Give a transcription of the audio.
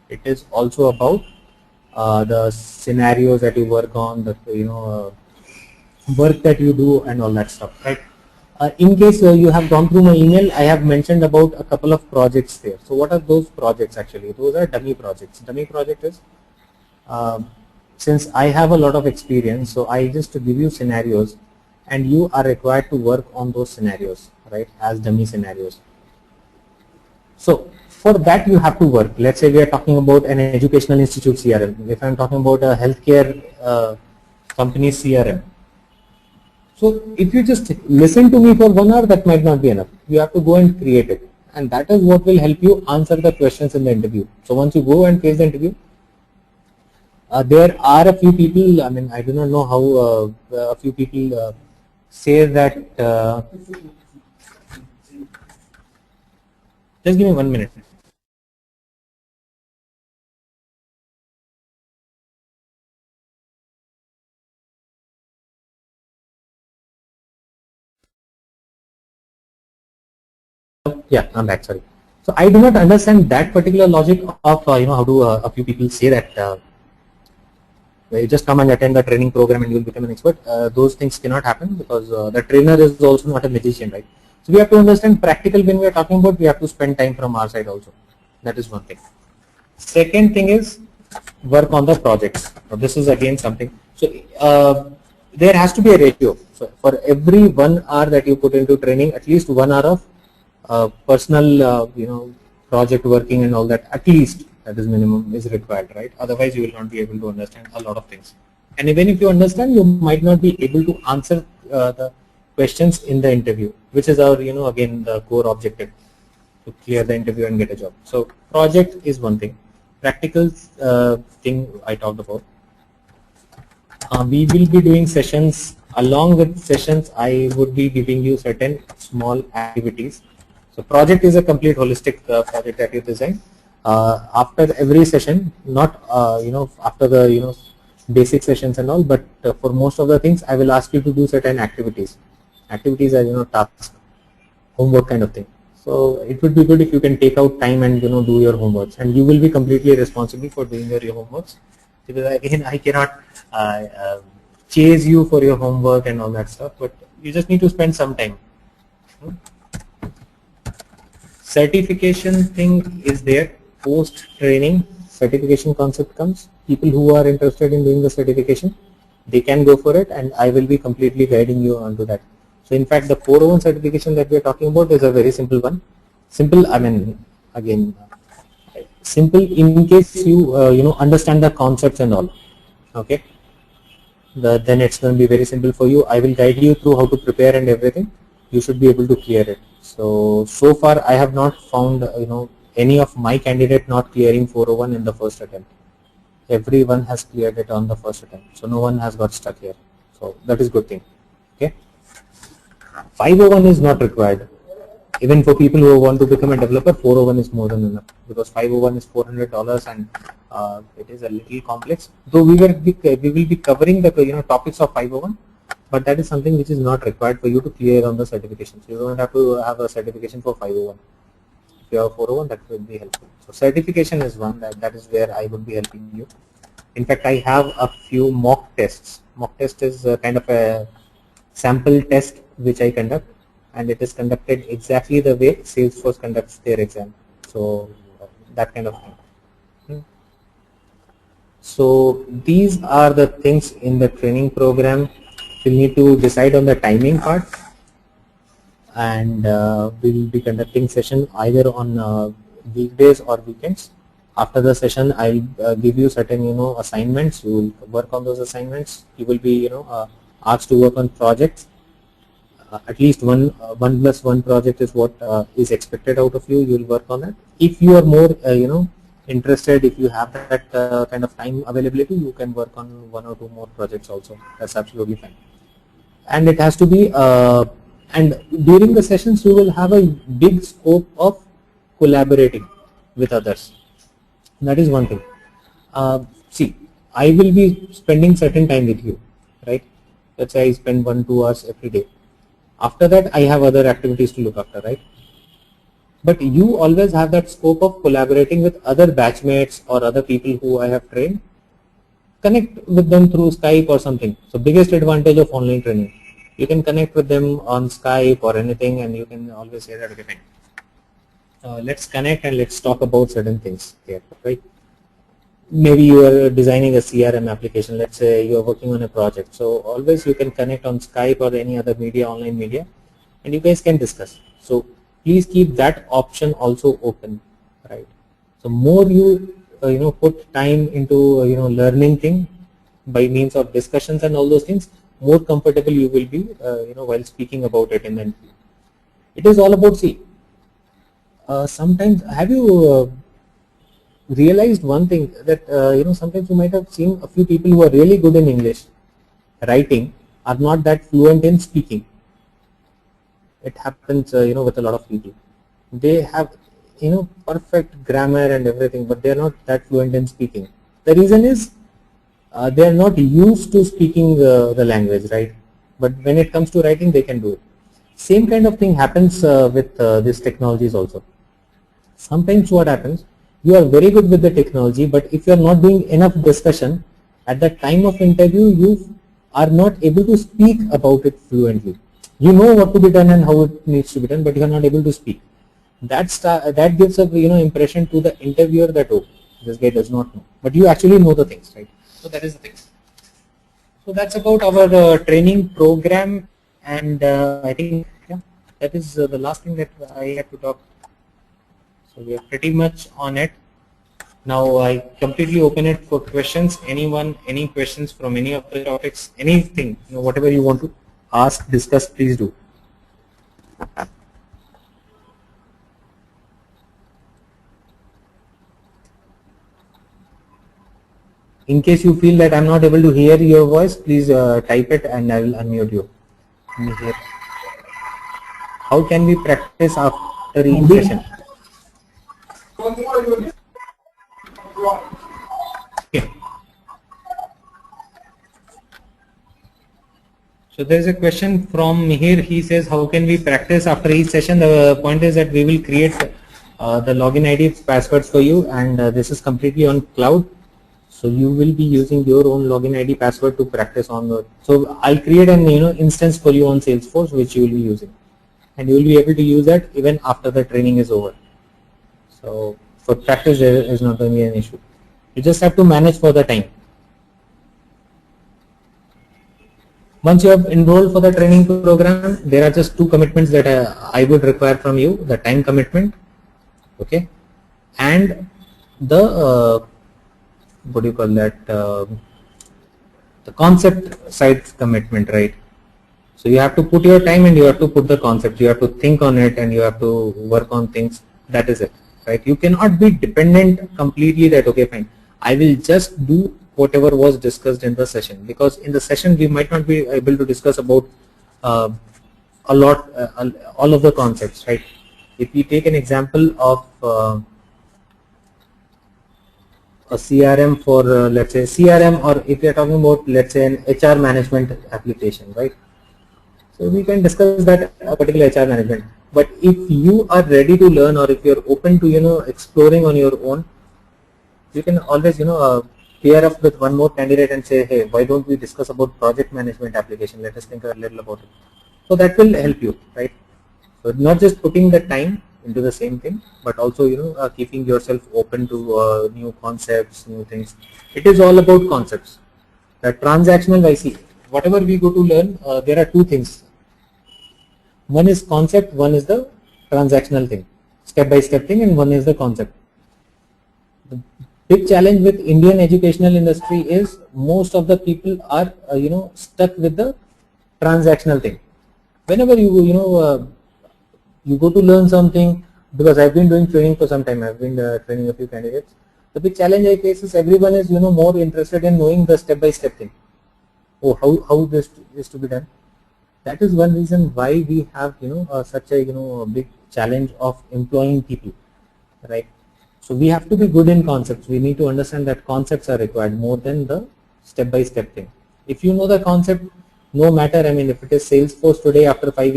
It is also about the scenarios that you work on, the work that you do and all that stuff, right? In case you have gone through my email, I have mentioned about a couple of projects there. So what are those projects actually? Those are dummy projects. Dummy project is, since I have a lot of experience, so I just give you scenarios and you are required to work on those scenarios, right, as dummy scenarios. So for that you have to work. Let's say we are talking about an educational institute CRM. If I'm talking about a healthcare company CRM. So if you just listen to me for 1 hour, that might not be enough. You have to go and create it. And that is what will help you answer the questions in the interview. So once you go and face the interview, there are a few people, I mean, I do not know how a few people say that, just give me 1 minute. Yeah, I'm back, sorry. So I do not understand that particular logic of, how do a few people say that you just come and attend the training program and you will become an expert. Those things cannot happen because the trainer is also not a magician, right? So we have to understand practical when we are talking about, we have to spend time from our side also. That is one thing. Second thing is work on the projects. Now this is again something. So there has to be a ratio. So for every 1 hour that you put into training, at least 1 hour of personal, project working and all that, at least that is minimum is required, right? Otherwise you will not be able to understand a lot of things. And even if you understand, you might not be able to answer the questions in the interview, which is our, again, the core objective, to clear the interview and get a job. So project is one thing. Practical thing I talked about. We will be doing sessions. Along with sessions, I would be giving you certain small activities. So project is a complete holistic project that you design. After every session, not after the basic sessions and all, but for most of the things, I will ask you to do certain activities. Activities are tasks, homework kind of thing. So it would be good if you can take out time and do your homeworks, and you will be completely responsible for doing your homeworks, because again I cannot chase you for your homework and all that stuff, but you just need to spend some time. Certification thing is there. Post training certification concept comes. People who are interested in doing the certification, they can go for it, and I will be completely guiding you onto that. So in fact, the 401 certification that we are talking about is a very simple one. Simple, I mean, again, simple in case you understand the concepts and all. Okay, then it's going to be very simple for you. I will guide you through how to prepare and everything. You should be able to clear it. So far I have not found any of my candidate not clearing 401 in the first attempt. Everyone has cleared it on the first attempt. So no one has got stuck here. So that is good thing. Okay. 501 is not required. Even for people who want to become a developer, 401 is more than enough, because 501 is $400 and it is a little complex. Though we will be covering the topics of 501, but that is something which is not required for you to clear on the certification. So you don't have to have a certification for 501. If you have 401, that will be helpful. So certification is one that is where I would be helping you. In fact, I have a few mock tests. Mock test is kind of a sample test which I conduct, and it is conducted exactly the way Salesforce conducts their exam. So that kind of thing. So these are the things in the training program. We'll need to decide on the timing part, and we will be conducting session either on weekdays or weekends. After the session, I'll give you certain assignments. You will work on those assignments. You will be asked to work on projects. At least one plus one project is what is expected out of you. You will work on that. If you are more interested, if you have that kind of time availability, you can work on 1 or 2 more projects also. That's absolutely fine. And it has to be and during the sessions you will have a big scope of collaborating with others. That is one thing. See, I will be spending certain time with you, right? Let's say I spend 1-2 hours every day. After that, I have other activities to look after, right? But you always have that scope of collaborating with other batchmates or other people who I have trained. Connect with them through Skype or something. So biggest advantage of online training. You can connect with them on Skype or anything, and you can always say that, okay, fine. Let's connect and let's talk about certain things here, right? Maybe you are designing a CRM application. Let's say you are working on a project. So always you can connect on Skype or any other media, online media, and you guys can discuss. So please keep that option also open, right? So more you put time into learning thing by means of discussions and all those things, more comfortable you will be while speaking about it in the interview. It is all about, see, sometimes have you realized one thing that sometimes you might have seen a few people who are really good in English writing are not that fluent in speaking. It happens with a lot of people. They have perfect grammar and everything, but they are not that fluent in speaking. The reason is they are not used to speaking the language, right? But when it comes to writing, they can do it. Same kind of thing happens with these technologies also. Sometimes what happens, you are very good with the technology, but if you are not doing enough discussion, at the time of interview, you are not able to speak about it fluently. You know what to be done and how it needs to be done, but you are not able to speak. That gives a impression to the interviewer that, oh, this guy does not know, but you actually know the things, right? So that is the thing. So that's about our training program, and I think that is the last thing that I have to talk. So we are pretty much on it. Now I completely open it for questions. Anyone, any questions from any of the topics, anything, whatever you want to ask, discuss, please do. In case you feel that I'm not able to hear your voice, please type it and I will unmute you. Let me hear. How can we practice after each session? Okay. So there is a question from Mihir. He says, how can we practice after each session? The point is that we will create the login ID passwords for you, and this is completely on cloud. So you will be using your own login ID password to practice on the. So I'll create an instance for you on Salesforce, which you will be using, and you will be able to use that even after the training is over. So for practice, there is not going to be an issue. You just have to manage for the time. Once you have enrolled for the training program, there are just two commitments that I would require from you: the time commitment, okay, and the what do you call that? The concept side commitment, right? So you have to put your time and you have to put the concept. You have to think on it and you have to work on things. That is it, right? You cannot be dependent completely that, okay, fine, I will just do whatever was discussed in the session, because in the session we might not be able to discuss about a lot, all of the concepts, right? If we take an example of a CRM for let's say CRM, or if we are talking about, let's say, an HR management application, right? So we can discuss that particular HR management. But if you are ready to learn, or if you are open to exploring on your own, you can always pair up with one more candidate and say, hey, why don't we discuss about project management application? Let us think a little about it. So that will help you, right? So not just putting the time into the same thing, but also keeping yourself open to new concepts, new things. It is all about concepts. The transactional IC, whatever we go to learn, there are two things. One is concept, one is the transactional thing, step-by-step thing, and one is the concept. The big challenge with Indian educational industry is most of the people are stuck with the transactional thing. Whenever you go to learn something, because I've been doing training for some time, I've been training a few candidates. The big challenge I face is everyone is more interested in knowing the step-by-step thing. Oh, how this is to be done. That is one reason why we have such a big challenge of employing people, right? So we have to be good in concepts. We need to understand that concepts are required more than the step-by-step thing. If you know the concept, no matter, I mean, if it is Salesforce today after 5 years,